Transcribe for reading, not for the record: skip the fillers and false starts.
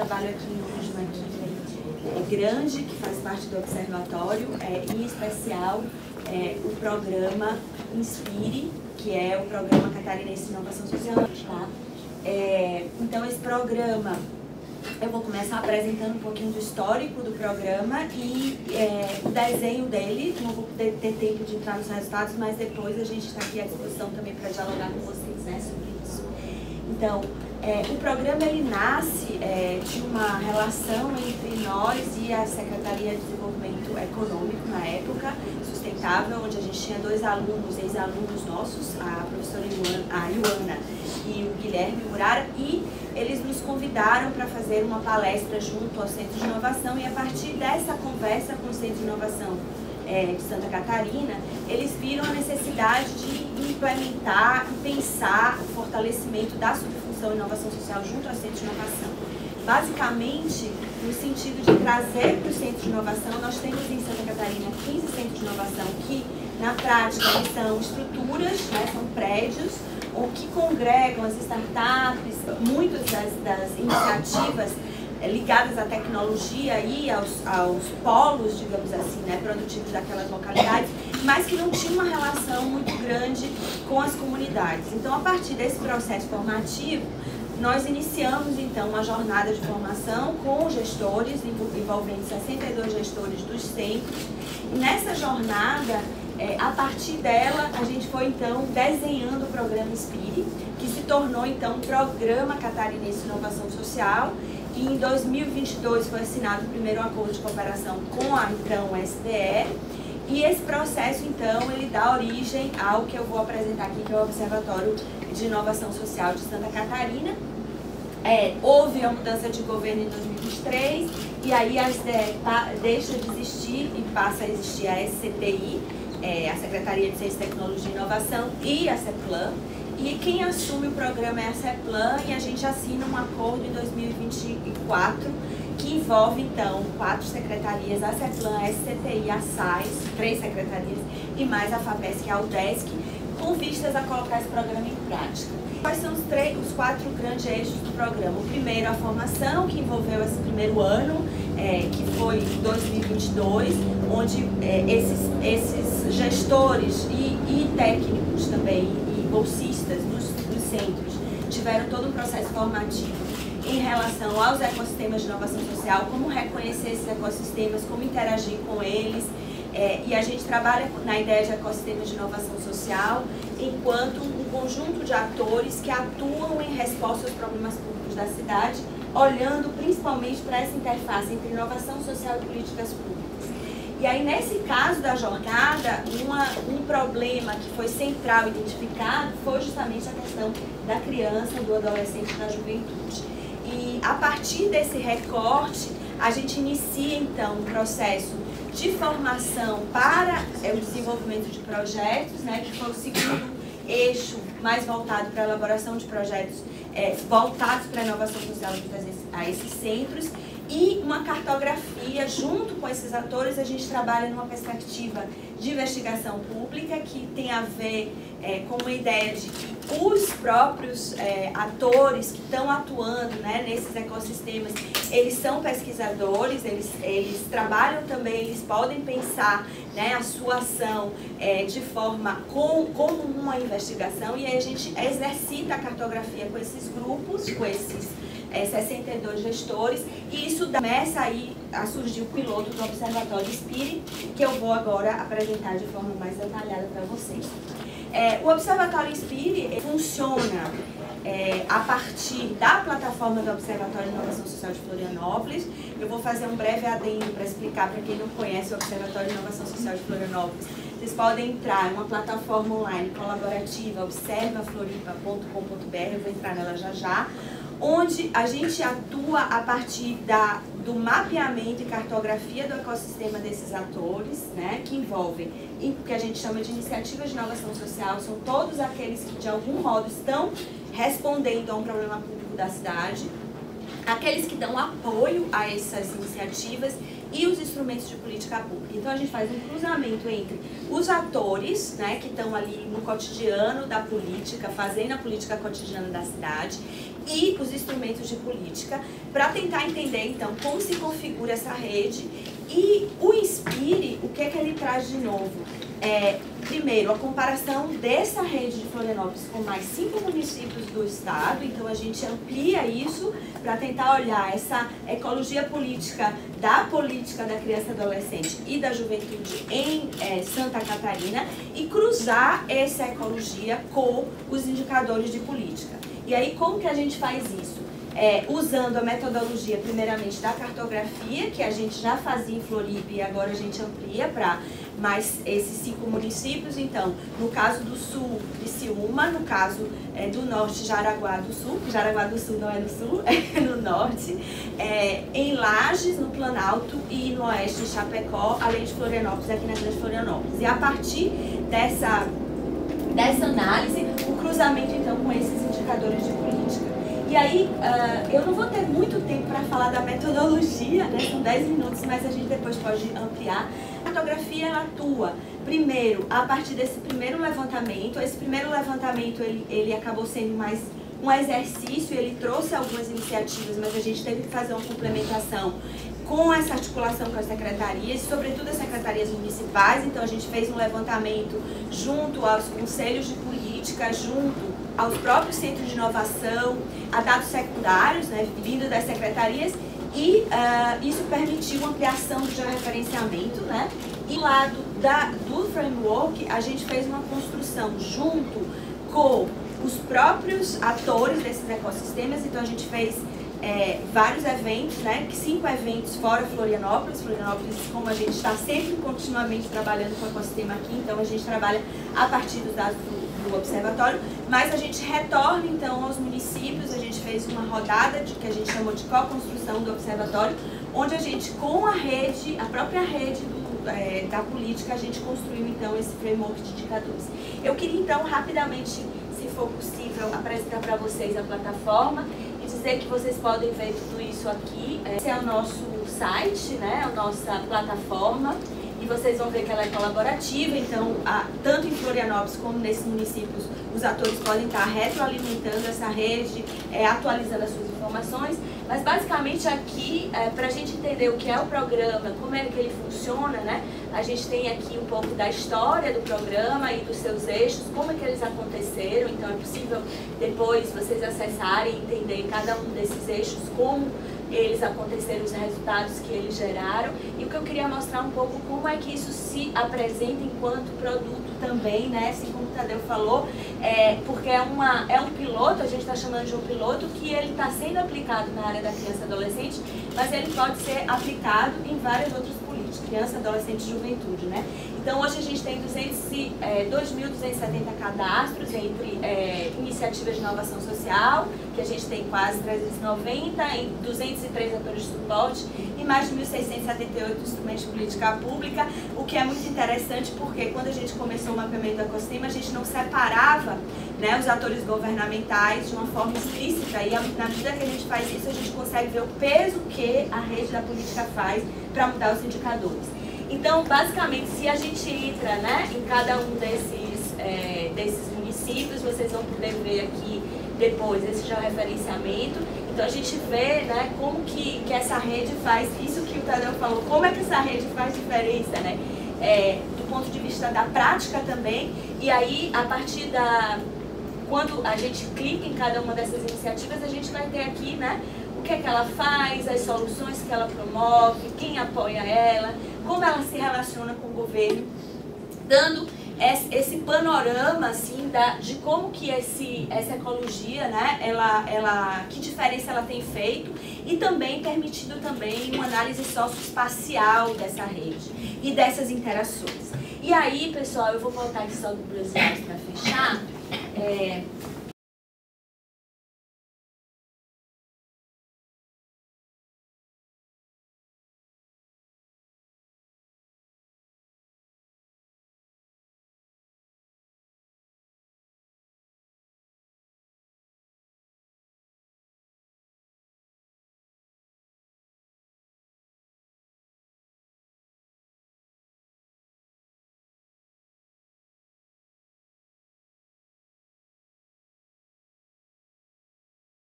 Trabalho aqui em uma equipe grande, que faz parte do observatório, em especial o programa Inspire, que é o Programa Catarinense de Inovação Social. Tá? Então, esse programa, eu vou começar apresentando um pouquinho do histórico do programa e o desenho dele. Não vou ter tempo de entrar nos resultados, mas depois a gente está aqui à disposição também para dialogar com vocês, né, sobre isso. Então, o programa ele nasce de uma relação entre nós e a Secretaria de Desenvolvimento Econômico, na época, sustentável, onde a gente tinha dois alunos, ex-alunos nossos, a professora Ioana e o Guilherme Murara, e eles nos convidaram para fazer uma palestra junto ao Centro de Inovação, e a partir dessa conversa com o Centro de Inovação de Santa Catarina, eles viram a necessidade de implementar e pensar o fortalecimento da subfunção inovação social junto ao Centro de Inovação. Basicamente, no sentido de trazer para o Centro de Inovação, nós temos em Santa Catarina 15 centros de inovação que, na prática, eles são estruturas, né, são prédios, que congregam as startups, muitas das iniciativas ligadas à tecnologia e aos polos, digamos assim, né, produtivos daquelas localidades, mas que não tinha uma relação muito grande com as comunidades. Então, a partir desse processo formativo, nós iniciamos, então, uma jornada de formação com gestores, envolvendo 62 gestores dos centros. E nessa jornada, a partir dela, a gente foi, então, desenhando o programa Inspire, que se tornou, então, um Programa Catarinense de Inovação Social. E em 2022 foi assinado o primeiro acordo de cooperação com a, então, SDE. E esse processo, então, ele dá origem ao que eu vou apresentar aqui, que é o Observatório de Inovação Social de Santa Catarina. Houve a mudança de governo em 2023, e aí a SDE deixa de existir e passa a existir a SCTI, a Secretaria de Ciência, Tecnologia e Inovação, e a CEPLAN. E quem assume o programa é a CEPLAN, e a gente assina um acordo em 2024 que envolve, então, 4 secretarias, a CEPLAN, a SCTI, a SAIS, 3 secretarias, e mais a FAPESC e a UDESC, com vistas a colocar esse programa em prática. Quais são os 4 grandes eixos do programa? O primeiro, a formação, que envolveu esse primeiro ano, que foi 2022, onde esses gestores e técnicos também, bolsistas dos centros tiveram todo um processo formativo em relação aos ecossistemas de inovação social, como reconhecer esses ecossistemas, como interagir com eles, e a gente trabalha na ideia de ecossistemas de inovação social enquanto um conjunto de atores que atuam em resposta aos problemas públicos da cidade, olhando principalmente para essa interface entre inovação social e políticas públicas. E aí, nesse caso da jornada, um problema que foi central identificado foi justamente a questão da criança, do adolescente e da juventude. E a partir desse recorte, a gente inicia, então, um processo de formação para o desenvolvimento de projetos, né, que foi o segundo eixo mais voltado para a elaboração de projetos voltados para a inovação social a esses centros. E uma cartografia, junto com esses atores, a gente trabalha numa perspectiva de investigação pública que tem a ver com uma ideia de que os próprios atores que estão atuando, né, nesses ecossistemas, eles são pesquisadores, eles trabalham também, eles podem pensar, né, a sua ação de forma como uma investigação, e aí a gente exercita a cartografia com esses grupos, com esses 62 gestores, e isso começa aí a surgir o piloto do Observatório Inspire, que eu vou agora apresentar de forma mais detalhada para vocês. O Observatório Inspire funciona a partir da plataforma do Observatório de Inovação Social de Florianópolis. Eu vou fazer um breve adendo para explicar para quem não conhece o Observatório de Inovação Social de Florianópolis. Vocês podem entrar em uma plataforma online colaborativa, observafloripa.com.br, eu vou entrar nela já, onde a gente atua a partir do mapeamento e cartografia do ecossistema desses atores, né, que envolvem o que a gente chama de iniciativas de inovação social, são todos aqueles que de algum modo estão respondendo a um problema público da cidade, aqueles que dão apoio a essas iniciativas e os instrumentos de política pública. Então a gente faz um cruzamento entre os atores, né, que estão ali no cotidiano da política, fazendo a política cotidiana da cidade, e os instrumentos de política, para tentar entender, então, como se configura essa rede. E o Inspire, o que é que ele traz de novo? Primeiro, a comparação dessa rede de Florianópolis com mais 5 municípios do estado, então a gente amplia isso para tentar olhar essa ecologia política da criança e adolescente e da juventude em Santa Catarina e cruzar essa ecologia com os indicadores de política. E aí, como que a gente faz isso? Usando a metodologia, primeiramente, da cartografia, que a gente já fazia em Floripa e agora a gente amplia para mais esses 5 municípios. Então, no caso do sul, Criciúma, no caso do norte, Jaraguá do Sul, que Jaraguá do Sul não é no sul, é no norte, em Lages, no Planalto, e no oeste, em Chapecó, além de Florianópolis, aqui na Grande Florianópolis. E a partir dessa análise, o cruzamento, então, com esses indicadores de política. E aí, eu não vou ter muito tempo para falar da metodologia, né? São 10 minutos, mas a gente depois pode ampliar. A cartografia, ela atua, primeiro, a partir desse primeiro levantamento. Esse primeiro levantamento, ele acabou sendo mais um exercício, ele trouxe algumas iniciativas, mas a gente teve que fazer uma complementação com essa articulação com as secretarias, sobretudo as secretarias municipais. Então, a gente fez um levantamento junto aos conselhos de política, junto aos próprios centros de inovação, a dados secundários, né, vindo das secretarias, e isso permitiu uma ampliação do georreferenciamento, né? E do lado do framework, a gente fez uma construção junto com os próprios atores desses ecossistemas. Então, a gente fez vários eventos, né? 5 eventos fora Florianópolis. Florianópolis, como a gente está sempre continuamente trabalhando com o ecossistema aqui, então a gente trabalha a partir dos dados do observatório, mas a gente retorna então aos municípios. A gente fez uma rodada que a gente chamou de co-construção do observatório, onde a gente, com a rede, a própria rede da política, a gente construiu então esse framework de indicadores. Eu queria então rapidamente, se for possível, apresentar para vocês a plataforma e dizer que vocês podem ver tudo isso aqui. Esse é o nosso site, né, a nossa plataforma. E vocês vão ver que ela é colaborativa, então, tanto em Florianópolis como nesses municípios, os atores podem estar retroalimentando essa rede, atualizando as suas informações. Mas, basicamente, aqui, para a gente entender o que é o programa, como é que ele funciona, né? A gente tem aqui um pouco da história do programa e dos seus eixos, como é que eles aconteceram. Então, é possível, depois, vocês acessarem e entenderem cada um desses eixos, como eles aconteceram, os resultados que eles geraram. E o que eu queria mostrar um pouco como é que isso se apresenta enquanto produto também, né? Assim como o Tadeu falou, porque é um piloto, a gente está chamando de um piloto, que ele está sendo aplicado na área da criança e adolescente, mas ele pode ser aplicado em várias outras políticas, criança, adolescente e juventude, né? Então, hoje a gente tem 2.270 cadastros entre iniciativas de inovação social, que a gente tem quase 390, em 203 atores de suporte e mais de 1.678 instrumentos de política pública, o que é muito interessante porque quando a gente começou o mapeamento do ecossistema, a gente não separava, né, os atores governamentais de uma forma explícita, e na medida que a gente faz isso, a gente consegue ver o peso que a rede da política faz para mudar os indicadores. Então, basicamente, se a gente entra, né, em cada um desses municípios, vocês vão poder ver aqui depois esse georreferenciamento. Então, a gente vê, né, como que essa rede faz isso que o Tadeu falou, como é que essa rede faz diferença, né, do ponto de vista da prática também. E aí, a partir quando a gente clica em cada uma dessas iniciativas, a gente vai ter aqui, né, o que é que ela faz, as soluções que ela promove, quem apoia ela, como ela se relaciona com o governo, dando esse panorama assim, de como que essa ecologia, né, que diferença ela tem feito, e também permitindo também uma análise socioespacial dessa rede e dessas interações. E aí, pessoal, eu vou voltar aqui só do Brasil para fechar.